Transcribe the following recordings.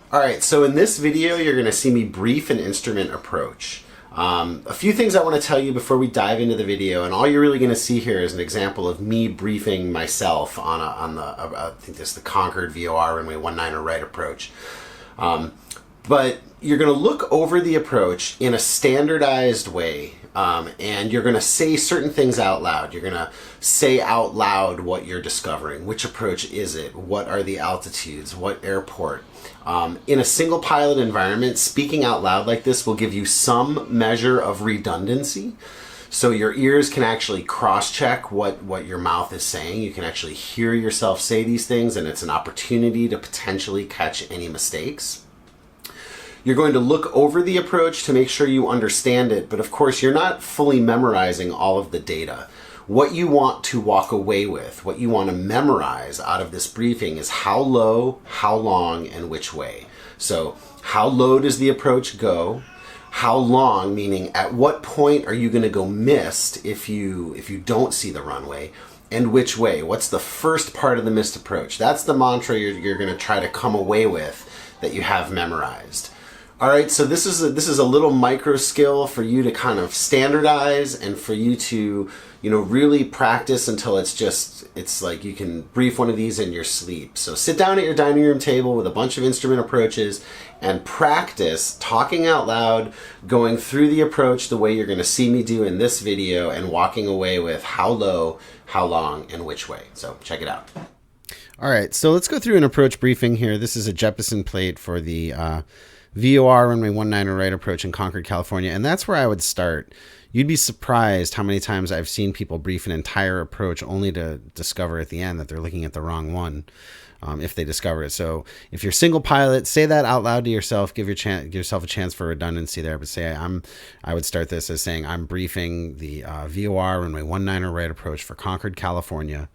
All right, so in this video, you're going to see me brief an instrument approach. A few things I want to tell you before we dive into the video, and all you're really going to see here is an example of me briefing myself I think this is the Concord VOR runway 19er right approach. But you're going to look over the approach in a standardized way, and you're going to say certain things out loud. You're going to say out loud what you're discovering. Which approach is it? What are the altitudes? What airport? In a single pilot environment, speaking out loud like this will give you some measure of redundancy. So your ears can actually cross-check what your mouth is saying. You can actually hear yourself say these things, and it's an opportunity to potentially catch any mistakes. You're going to look over the approach to make sure you understand it, but of course you're not fully memorizing all of the data. What you want to walk away with, what you want to memorize out of this briefing is how low, how long, and which way. So how low does the approach go? How long, meaning at what point are you going to go missed if you don't see the runway? And which way? What's the first part of the missed approach? That's the mantra you're going to try to come away with that you have memorized. All right, so this is a little micro skill for you to kind of standardize and for you to, really practice until it's like you can brief one of these in your sleep. So sit down at your dining room table with a bunch of instrument approaches and practice talking out loud, going through the approach the way you're going to see me do in this video and walking away with how low, how long, and which way. So check it out. All right, so let's go through an approach briefing here. This is a Jeppesen plate for the VOR runway 19er right approach in Concord, California, and that's where I would start. You'd be surprised how many times I've seen people brief an entire approach only to discover at the end that they're looking at the wrong one. If they discover it. So if you're single pilot, say that out loud to yourself, give yourself a chance for redundancy there, but say I would start this as saying I'm briefing the VOR runway 19er right approach for Concord, California.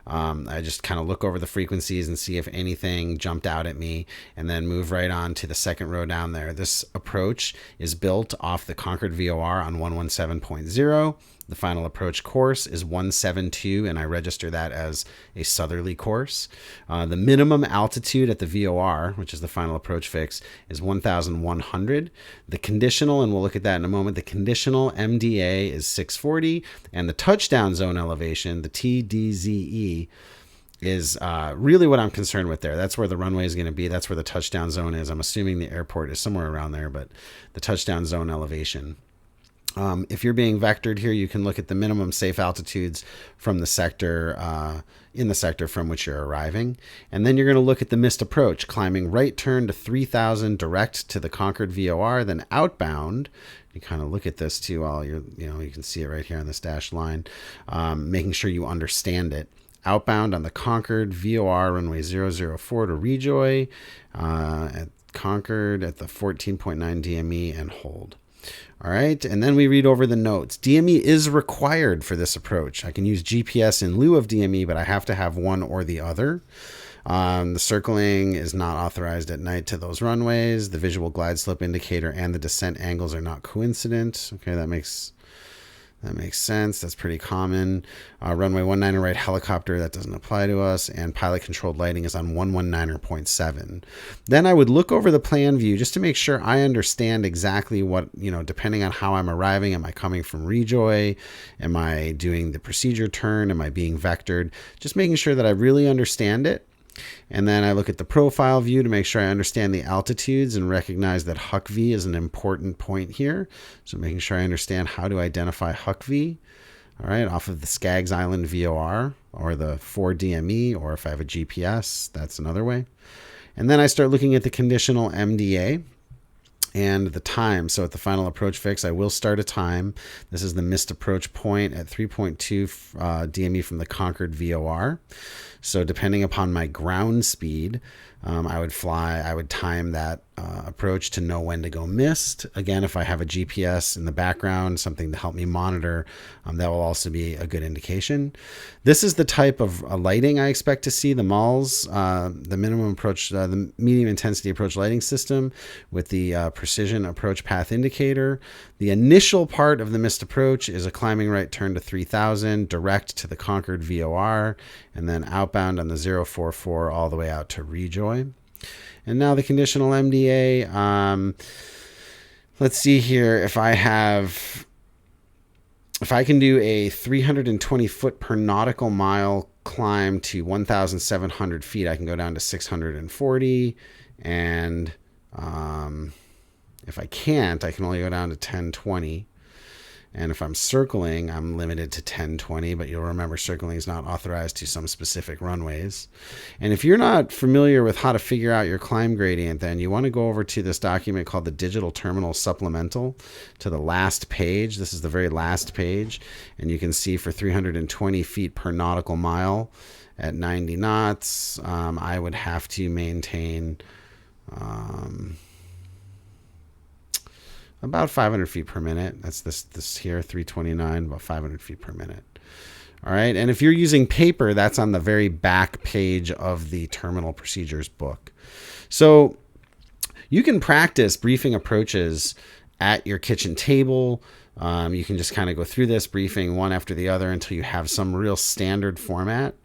I just kind of look over the frequencies and see if anything jumped out at me, and then move right on to the second row down there. This approach is built off the Concord VOR on 117.0. The final approach course is 172, and I register that as a southerly course. The minimum altitude at the VOR, which is the final approach fix, is 1,100. The conditional, and we'll look at that in a moment, the conditional MDA is 640, and the touchdown zone elevation, the TDZE, is really what I'm concerned with there. That's where the runway is going to be. That's where the touchdown zone is. I'm assuming the airport is somewhere around there, but the touchdown zone elevation. If you're being vectored here, you can look at the minimum safe altitudes from the sector, in the sector from which you're arriving. And then you're going to look at the missed approach, climbing right turn to 3,000 direct to the Concord VOR, then outbound. You kind of look at this too while you can see it right here on this dashed line, making sure you understand it. Outbound on the Concord VOR runway 004 to Rejoy, at Concord at the 14.9 DME and hold. All right, and then we read over the notes. DME is required for this approach. I can use GPS in lieu of DME, but I have to have one or the other. The circling is not authorized at night to those runways. The visual glide slope indicator and the descent angles are not coincident. Okay, that makes sense. That's pretty common. Runway 19er right helicopter, that doesn't apply to us. And pilot controlled lighting is on 119.7. Then I would look over the plan view just to make sure I understand exactly what, depending on how I'm arriving. Am I coming from Rejoy? Am I doing the procedure turn? Am I being vectored? Just making sure that I really understand it. And then I look at the profile view to make sure I understand the altitudes and recognize that Huck V is an important point here. So making sure I understand how to identify Huck V. All right, off of the Skaggs Island VOR or the 4DME, or if I have a GPS, that's another way. And then I start looking at the conditional MDA and the time. So at the final approach fix, I will start a time. This is the missed approach point at 3.2 DME from the Concord VOR. So depending upon my ground speed, I would time that approach to know when to go missed. Again, if I have a GPS in the background, something to help me monitor, that will also be a good indication. This is the type of lighting I expect to see. The MALS, the minimum approach, the medium intensity approach lighting system with the precision approach path indicator. The initial part of the missed approach is a climbing right turn to 3,000 direct to the Concord VOR, and then outbound on the 044 all the way out to Rejoy. And now the conditional MDA. Let's see here. If I can do a 320 foot per nautical mile climb to 1,700 feet, I can go down to 640. And if I can't, I can only go down to 1020. And if I'm circling, I'm limited to 1020, but you'll remember circling is not authorized to some specific runways. And if you're not familiar with how to figure out your climb gradient, then you want to go over to this document called the Digital Terminal Supplemental, to the last page. This is the very last page. And you can see for 320 feet per nautical mile at 90 knots, I would have to maintain about 500 feet per minute. That's this here, 329, about 500 feet per minute. All right. And if you're using paper, that's on the very back page of the terminal procedures book. So you can practice briefing approaches at your kitchen table. You can just kind of go through this briefing one after the other until you have some real standard format.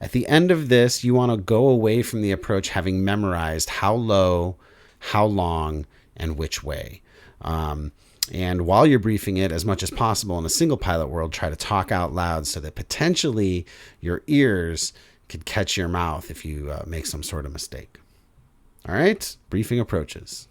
At the end of this, you want to go away from the approach having memorized how low, how long, and which way. And while you're briefing it, as much as possible in a single pilot world, try to talk out loud so that potentially your ears could catch your mouth if you make some sort of mistake. All right, briefing approaches.